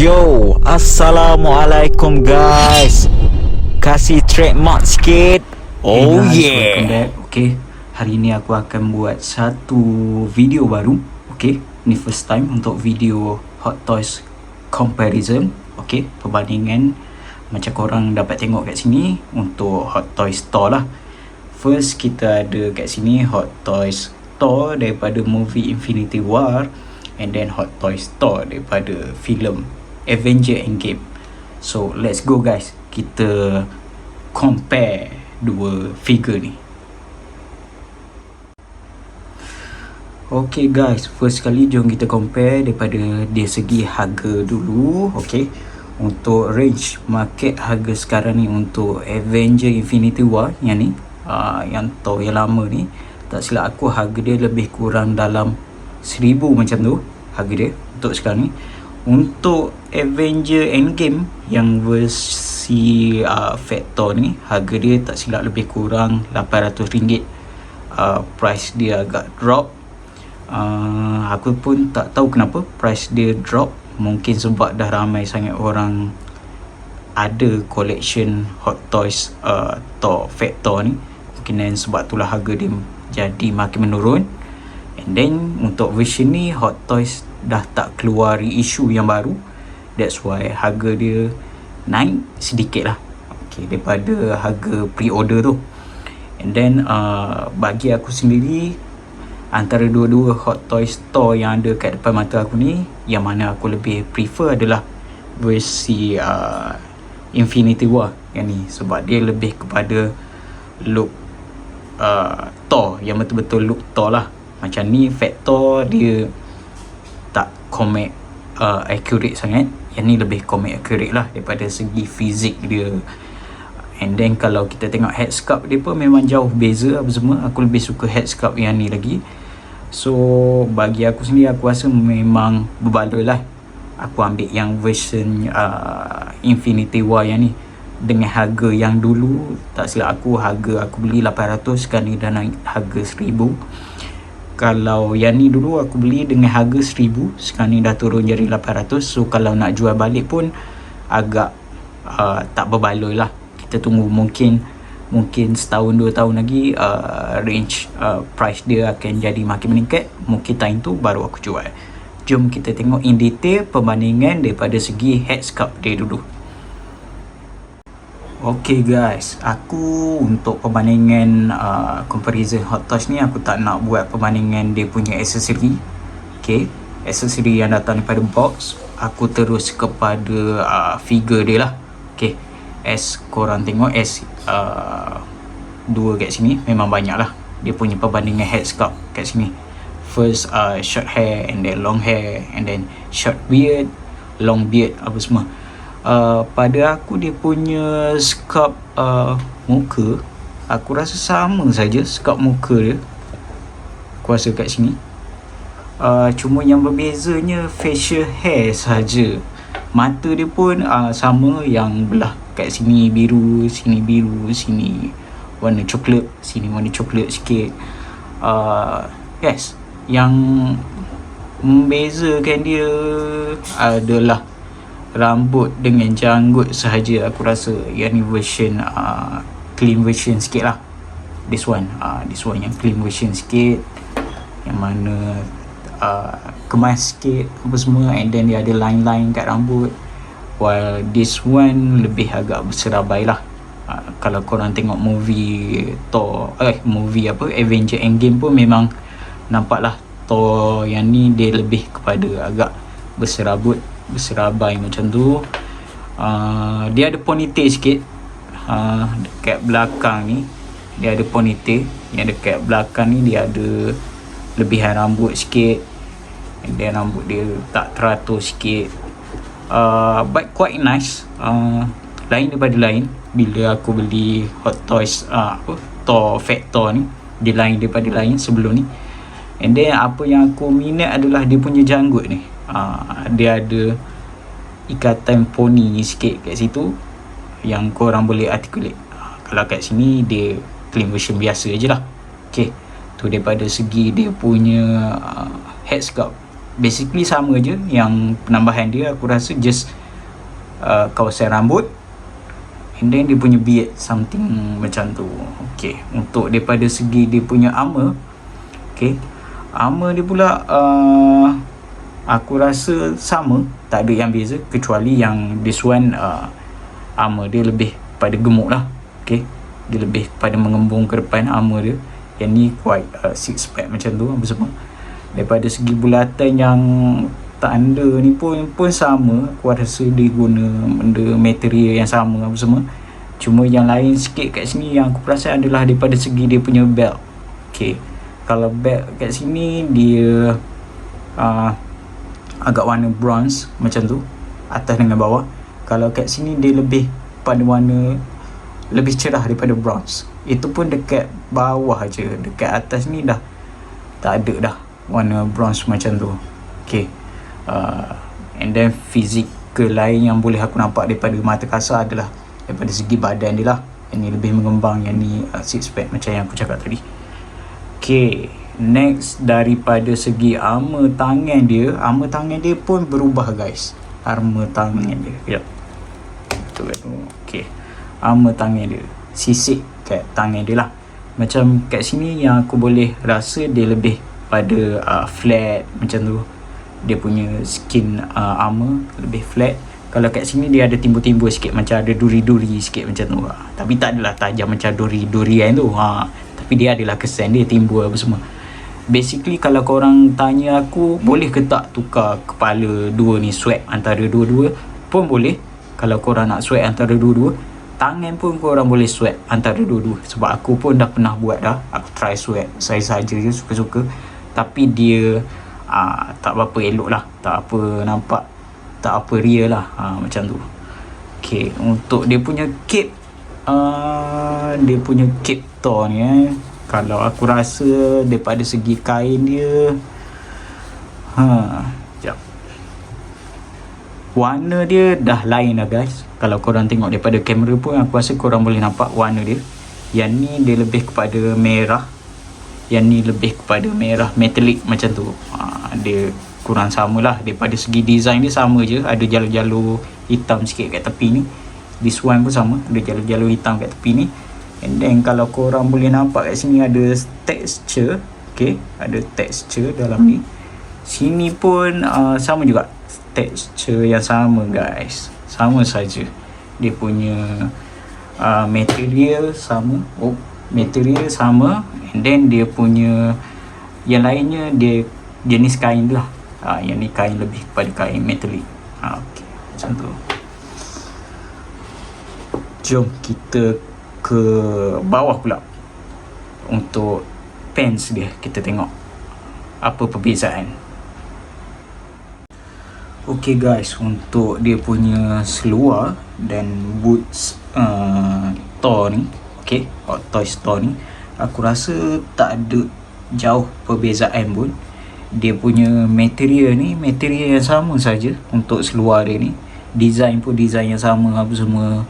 Yo, Assalamualaikum guys. Kasih trademark sikit. Oh Hey guys, yeah. welcome back. Okay, hari ni aku akan buat satu video baru. Okay, ni first time untuk video Hot Toys comparison. Okay, perbandingan macam korang dapat tengok kat sini untuk Hot Toys Store lah. First kita ada kat sini Hot Toys Store daripada movie Infinity War, and then Hot Toys Store daripada filem Avenger Endgame. So let's go guys, kita compare dua figure ni. Okay guys, first kali jom kita compare daripada dari segi harga dulu. Okay, untuk range market harga sekarang ni untuk Avenger Infinity War yang ni, yang Thor yang lama ni, tak silap aku harga dia lebih kurang dalam 1000 macam tu harga dia untuk sekarang ni. Untuk Avenger Endgame yang versi Fat Thor ni, harga dia tak silap lebih kurang RM800. Price dia agak drop. Aku pun tak tahu kenapa price dia drop. Mungkin sebab dah ramai sangat orang ada collection Hot Toys Thor, Fat Thor ni. Mungkin sebab itulah harga dia jadi makin menurun. And then untuk version ni Hot Toys dah tak keluar reissue yang baru. That's why harga dia naik sedikit lah, okay, daripada harga pre-order tu. And then bagi aku sendiri, antara dua-dua Hot Toys Store yang ada kat depan mata aku ni, yang mana aku lebih prefer adalah versi Infinity War yang ni, sebab dia lebih kepada look Thor, yang betul-betul look Thor lah. Macam ni Fat Thor dia tak comic accurate sangat. Yang ni lebih comic accurate lah daripada segi fizik dia. And then kalau kita tengok head sculpt dia pun memang jauh beza apa semua. Aku lebih suka head sculpt yang ni lagi. So bagi aku sendiri, aku rasa memang berbaloi lah aku ambil yang version Infinity War yang ni. Dengan harga yang dulu, tak silap aku harga aku beli 800, sekarang ni dah naik harga 1000. Kalau yang ni dulu aku beli dengan harga 1000, sekarang ni dah turun jadi 800. So kalau nak jual balik pun agak tak berbaloi lah. Kita tunggu mungkin setahun 2 tahun lagi, range price dia akan jadi makin meningkat. Mungkin time tu baru aku jual. Jom kita tengok in detail perbandingan daripada segi head sculpt dia dulu. Okay guys, aku untuk perbandingan comparison Hot Toys ni, aku tak nak buat perbandingan dia punya aksesori. Okay, aksesori yang datang daripada box, aku terus kepada figure dia lah. Okay, as korang tengok, as dua kat sini memang banyak lah dia punya perbandingan head sculpt kat sini. First short hair, and then long hair, and then short beard, long beard, apa semua. Pada aku dia punya sculpt muka, aku rasa sama saja sculpt muka dia. Aku rasa kat sini cuma yang berbezanya facial hair saja. Mata dia pun sama, yang belah kat sini biru, sini warna coklat, sini warna coklat sikit. Yes, yang membezakan dia adalah rambut dengan janggut sahaja. Aku rasa yang ni version clean version sikit lah. This one yang clean version sikit, yang mana kemas sikit apa semua, and then dia ada line-line kat rambut. While this one lebih agak berserabai lah. Kalau korang tengok movie Avenger Endgame pun memang nampak lah Thor yang ni dia lebih kepada agak berserabai macam tu. Dia ada ponytail sikit dekat belakang ni. Dia ada ponytail yang dekat belakang ni, dia ada lebihan rambut sikit, and then rambut dia tak teratur sikit. But quite nice. Lain daripada lain. Bila aku beli Hot Toys Thor, Fat Thor ni, dia lain daripada lain sebelum ni. And then apa yang aku minat adalah dia punya janggut ni. Dia ada ikatan poni sikit kat situ yang korang boleh articulate. Kalau kat sini dia clean version biasa je lah. Okay, tu daripada segi dia punya head sculpt. basically sama je. Yang penambahan dia aku rasa just kawasan rambut, and then dia punya beard something macam tu. Okay, untuk daripada segi dia punya armor, okay, armor dia pula aku rasa sama, tak ada yang beza, kecuali yang this one armor dia lebih pada gemuk lah. Okay, dia lebih pada mengembung ke depan armor dia. Yang ni quite six pack macam tu apa semua. Daripada segi bulatan yang tanda ni pun sama, aku rasa dia guna benda material yang sama apa semua. Cuma yang lain sikit kat sini yang aku perasan adalah daripada segi dia punya belt. Okay, kalau belt kat sini dia agak warna bronze macam tu, atas dengan bawah. Kalau kat sini dia lebih pada warna lebih cerah daripada bronze. Itu pun dekat bawah je, dekat atas ni dah tak ada dah warna bronze macam tu. Okay, and then fizikal lain yang boleh aku nampak daripada mata kasar adalah daripada segi badan dia lah. Yang ni lebih mengembang, yang ni six pack macam yang aku cakap tadi. Okay, next daripada segi armor tangan dia pun berubah guys. Armor tangan dia, okay, armor tangan dia, sisik kat tangan dia lah. Macam kat sini yang aku boleh rasa dia lebih pada flat macam tu. Dia punya skin armor lebih flat. Kalau kat sini dia ada timbul-timbul sikit, macam ada duri-duri sikit macam tu. Tapi tak adalah tajam macam duri-durian tu. Tapi dia adalah kesan dia timbul apa semua. Basically kalau korang tanya aku, boleh ke tak tukar kepala dua ni, swap antara dua-dua pun boleh. Kalau korang nak swap antara dua-dua, tangan pun korang boleh swap antara dua-dua. Sebab aku pun dah pernah buat dah. Aku try swap, saya saja je suka-suka. Tapi dia tak berapa elok lah, tak apa nampak, tak apa real lah, macam tu. Okay, untuk dia punya cape, dia punya cape Thor ni kalau aku rasa daripada segi kain dia, sekejap, warna dia dah lain lah guys. Kalau korang tengok daripada kamera pun aku rasa korang boleh nampak warna dia. Yang ni dia lebih kepada merah, yang ni lebih kepada merah metalik macam tu. Dia kurang sama lah. Daripada segi design dia sama je, ada jalur-jalur hitam sikit kat tepi ni. This one pun sama, ada jalur-jalur hitam kat tepi ni. And then kalau korang boleh nampak kat sini ada texture. Okay, ada texture dalam ni. Sini pun sama juga, texture yang sama guys, sama saja. Dia punya material sama, material sama. And then dia punya yang lainnya dia jenis kain lah. Yang ni kain lebih kepada kain metalik. Okay, macam tu. Jom kita ke bawah pula. Untuk pants dia, kita tengok apa perbezaan. Okay guys, untuk dia punya seluar dan boots Thor ni, okay, Hot Toys Thor ni, aku rasa tak ada jauh perbezaan pun. Dia punya material ni material yang sama saja untuk seluar dia ni. Design pun design yang sama apa semua.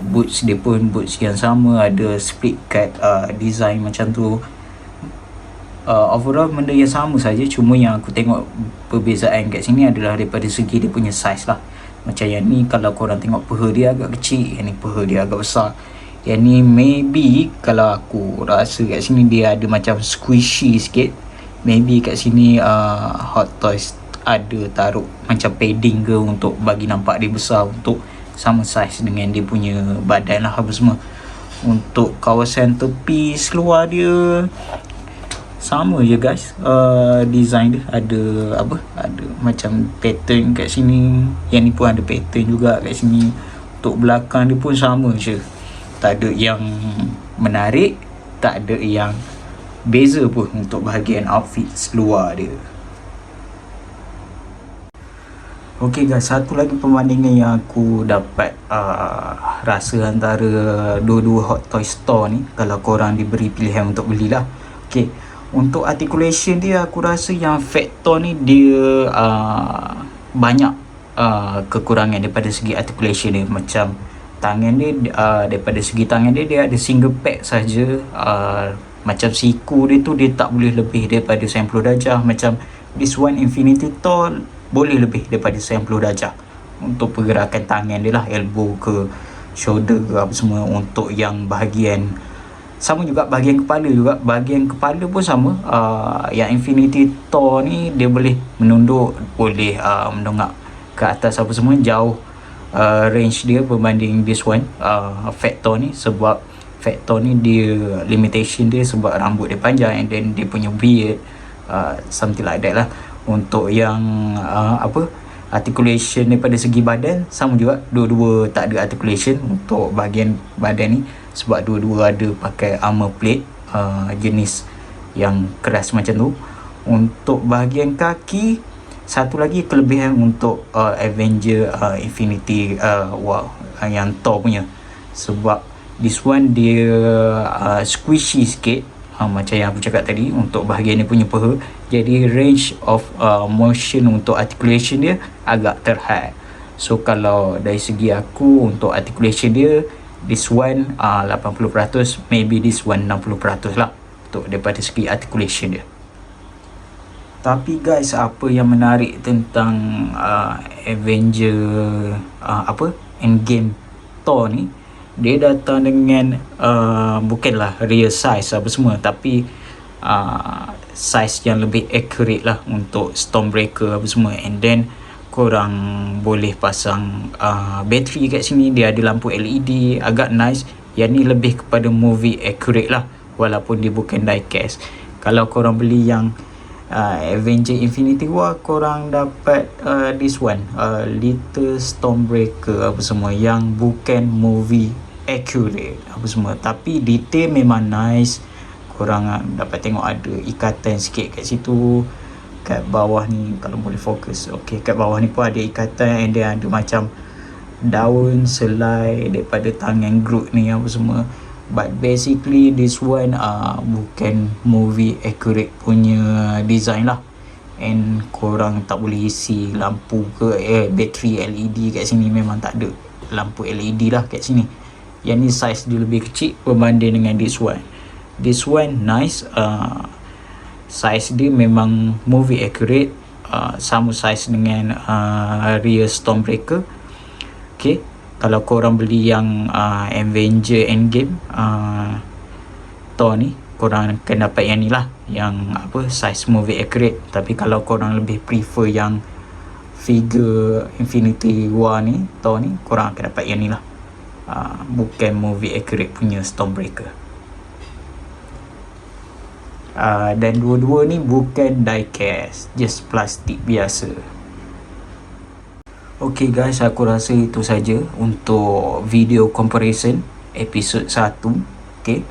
Boots dia pun boots yang sama, ada split cut design macam tu. Overall benda yang sama saja. Cuma yang aku tengok perbezaan kat sini adalah daripada segi dia punya size lah. Macam yang ni kalau korang tengok paha dia agak kecil, yang ni paha dia agak besar. Yang ni maybe kalau aku rasa kat sini dia ada macam squishy sikit. Maybe kat sini Hot Toys ada taruh macam padding ke untuk bagi nampak dia besar, untuk sama size dengan dia punya badan lah apa semua. Untuk kawasan tepi seluar dia sama je guys. Design dia ada apa, ada macam pattern kat sini. Yang ni pun ada pattern juga kat sini. Untuk belakang dia pun sama je, tak ada yang menarik, tak ada yang beza pun untuk bahagian outfit seluar dia. Okay guys, satu lagi perbandingan yang aku dapat rasa antara dua-dua Hot Toys Store ni, kalau korang diberi pilihan untuk belilah. Okay, untuk articulation dia aku rasa yang Fat Thor ni dia banyak kekurangan daripada segi articulation dia. Macam tangan dia, daripada segi tangan dia, dia ada single pack saja. Macam siku dia tu dia tak boleh lebih daripada 90 darjah. Macam this one Infinity Thor boleh lebih daripada 90 darjah untuk pergerakan tangan dia lah, elbow ke shoulder ke apa semua. Untuk yang bahagian sama juga bahagian kepala juga, bahagian kepala pun sama. Yang Infinity Thor ni dia boleh menunduk, boleh mendongak ke atas apa semua, jauh range dia berbanding this one Fat Thor ni. Sebab Fat Thor ni dia limitation dia sebab rambut dia panjang and then dia punya beard, something like that lah. Untuk yang articulation daripada segi badan sama juga, dua-dua tak ada articulation untuk bahagian badan ni sebab dua-dua ada pakai armor plate jenis yang keras macam tu. Untuk bahagian kaki, satu lagi kelebihan untuk Avenger Infinity War yang Thor punya, sebab this one dia squishy sikit, macam yang aku cakap tadi untuk bahagian dia punya paha. Jadi range of motion untuk articulation dia agak terhad. So kalau dari segi aku untuk articulation dia, this one 80%, maybe this one 60% lah untuk daripada segi articulation dia. Tapi guys, apa yang menarik tentang Avenger Endgame Thor ni, dia datang dengan bukanlah real size apa semua, tapi size yang lebih accurate lah untuk Stormbreaker apa semua. And then korang boleh pasang bateri kat sini, dia ada lampu LED, agak nice. Yang ni lebih kepada movie accurate lah, walaupun dia bukan diecast. Kalau korang beli yang Avenger Infinity War, korang dapat this one Little Stormbreaker apa semua, yang bukan movie accurate apa semua, tapi detail memang nice. Korang dapat tengok ada ikatan sikit kat situ, kat bawah ni kalau boleh fokus. Okay, kat bawah ni pun ada ikatan and then ada macam daun selai daripada tangan Groot ni apa semua. But basically this one bukan movie accurate punya design lah. And korang tak boleh isi lampu ke bateri LED kat sini, memang tak ada lampu LED lah kat sini. Yang ni size dia lebih kecil berbanding dengan this one. This one nice, size dia memang movie accurate, sama size dengan real Stormbreaker. Okay, kalau korang beli yang Avenger Endgame Thor ni, korang akan dapat yang ni lah, yang size movie accurate. Tapi kalau korang lebih prefer yang figure Infinity War ni, Thor ni, korang akan dapat yang ni lah, bukan movie accurate punya Stormbreaker. Dan dua-dua ni bukan diecast, just plastik biasa. Okay guys, aku rasa itu saja untuk video comparison episod 1. Okay,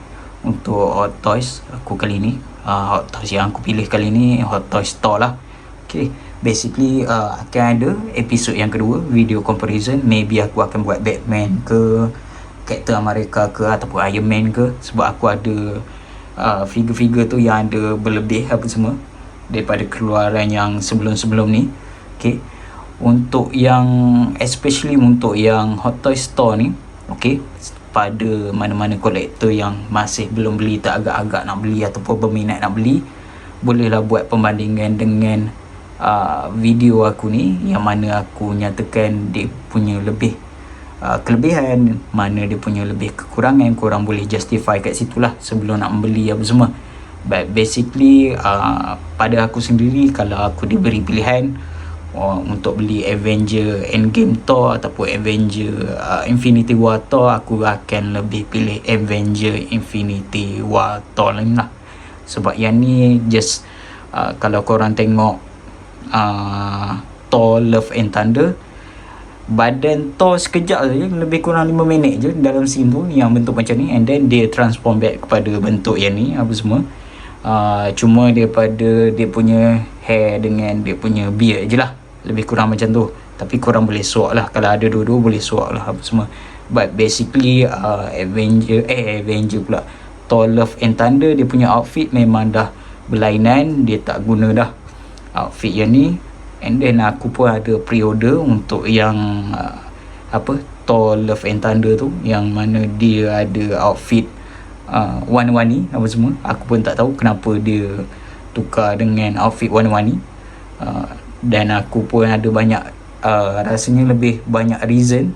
untuk Hot Toys aku kali ni, Hot Toys yang aku pilih kali ni Hot Toys Thor lah. Okay, basically akan ada episod yang kedua, video comparison. Maybe aku akan buat Batman ke, Captain America ke, ataupun Iron Man ke, sebab aku ada figure-figure tu yang ada berlebih apa semua daripada keluaran yang sebelum-sebelum ni. Okay, untuk yang especially untuk yang Hot Toys Store ni, okay, pada mana-mana kolektor yang masih belum beli, tak agak-agak nak beli ataupun berminat nak beli, bolehlah buat pembandingan dengan video aku ni, yang mana aku nyatakan dia punya lebih kelebihan, mana dia punya lebih kekurangan. Korang boleh justify kat situlah sebelum nak membeli apa semua. But basically pada aku sendiri, kalau aku diberi pilihan untuk beli Avenger Endgame Thor ataupun Avenger Infinity War Thor, aku akan lebih pilih Avenger Infinity War Thor lah. Sebab yang ni just kalau korang tengok Thor Love and Thunder, badan Thor sekejap saja, lebih kurang 5 minit je dalam scene tu yang bentuk macam ni, and then dia transform back kepada bentuk yang ni apa semua. Cuma daripada dia punya hair dengan dia punya beard je lah, lebih kurang macam tu. Tapi korang boleh swap lah, kalau ada dua-dua boleh swap lah apa semua. But basically Avenger pula, Thor Love and Thunder, dia punya outfit memang dah berlainan, dia tak guna dah outfit yang ni. And then aku pun ada pre-order untuk yang Thor Love and Thunder tu, yang mana dia ada outfit warna-warni apa semua. Aku pun tak tahu kenapa dia tukar dengan outfit warna-warni. Dan aku pun ada banyak rasanya lebih banyak reason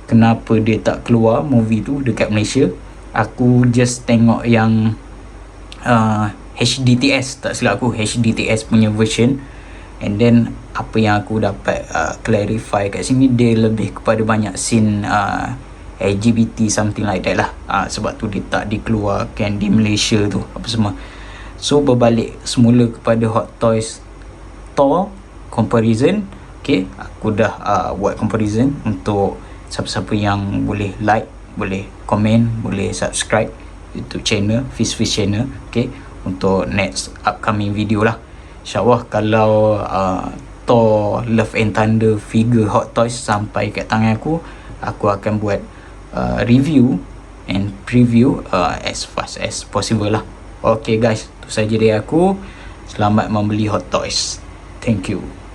kenapa dia tak keluar movie tu dekat Malaysia. Aku just tengok yang HDTS, tak silap aku HDTS punya version, and then apa yang aku dapat clarify kat sini, dia lebih kepada banyak scene LGBT something like that lah. Sebab tu dia tak dikeluarkan di Malaysia tu apa semua. So berbalik semula kepada Hot Toys Thor comparison. Okay, aku dah buat comparison untuk siapa-siapa yang boleh like, boleh komen, boleh subscribe YouTube channel Fish channel. Okay, untuk next upcoming video lah. InsyaAllah kalau Thor Love and Thunder figure Hot Toys sampai kat tangan aku akan buat review and preview as fast as possible lah. Okay guys, itu saja dari aku. Selamat membeli Hot Toys. Thank you.